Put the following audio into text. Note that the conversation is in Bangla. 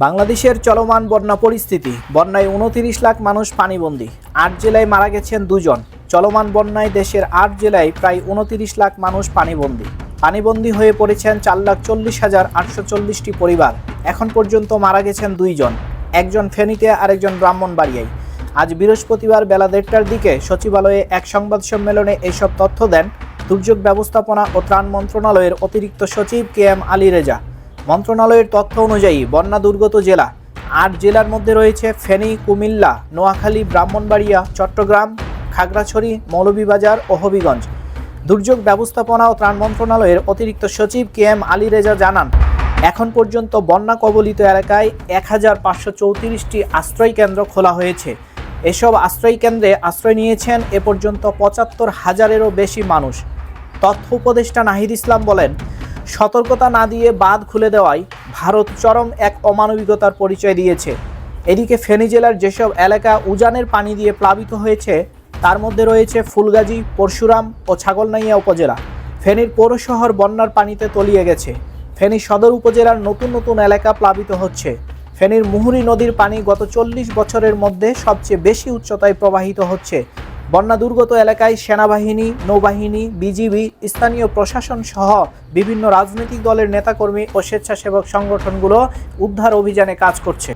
বাংলাদেশের চলমান বন্যা পরিস্থিতি। বন্যায় ২৯ লাখ মানুষ পানিবন্দী। ৮ জেলায় মারা গেছেন ২ জন। চলমান বন্যায় দেশের ৮ জেলায় প্রায় ২৯ লাখ মানুষ পানিবন্দী হয়ে পড়েছেন ৪,৪০,৮৪০টি পরিবার। এখন পর্যন্ত মারা গেছেন ২ জন, একজন ফেনীতে আরেকজন ব্রাহ্মণবাড়িয়ায়। আজ বৃহস্পতিবার বেলা ১:৩০টার দিকে সচিবালয়ে এক সংবাদ সম্মেলনে এসব তথ্য দেন দুর্যোগ ব্যবস্থাপনা ও ত্রাণ মন্ত্রণালয়ের অতিরিক্ত সচিব KM আলী রেজা। মন্ত্রণালয়ের তথ্য অনুযায়ী বন্যা দুর্গত জেলা ৮ জেলার মধ্যে রয়েছে ফেনী, কুমিল্লা, নোয়াখালী, ব্রাহ্মণবাড়িয়া, চট্টগ্রাম, খাগড়াছড়ি, মৌলভীবাজার ও হবিগঞ্জ। দুর্যোগ ব্যবস্থাপনা ও ত্রাণ মন্ত্রণালয়ের অতিরিক্ত সচিব KM আলী রেজা জানান, এখন পর্যন্ত বন্যা কবলিত এলাকায় ১,৫৩৪টি আশ্রয় কেন্দ্র খোলা হয়েছে। এসব আশ্রয় কেন্দ্রে আশ্রয় নিয়েছেন এ পর্যন্ত ৭৫,০০০-এরও বেশি মানুষ। তথ্য উপদেষ্টা নাহিদ ইসলাম বলেন, সতর্কতা না দিয়ে বাঁধ খুলে দেওয়ায় ভারত চরম এক অমানবিকতার পরিচয় দিয়েছে। এদিকে ফেনী জেলার যেসব এলাকা উজানের পানি দিয়ে প্লাবিত হয়েছে তার মধ্যে রয়েছে ফুলগাজী, পরশুরাম ও ছাগলনাইয়া উপজেলা। ফেনীর পৌরশহর বন্যার পানিতে তলিয়ে গেছে। ফেনী সদর উপজেলার নতুন নতুন এলাকা প্লাবিত হচ্ছে। ফেনীর মুহুরী নদীর পানি গত ৪০ বছরের মধ্যে সবচেয়ে বেশি উচ্চতায় প্রবাহিত হচ্ছে। বন্যা দুর্গত এলাকায় সেনাবাহিনী, নৌবাহিনী, বিজিবি, স্থানীয় প্রশাসন সহ বিভিন্ন রাজনৈতিক দলের নেতাকর্মী ও স্বেচ্ছাসেবক সংগঠনগুলো উদ্ধার অভিযানে কাজ করছে।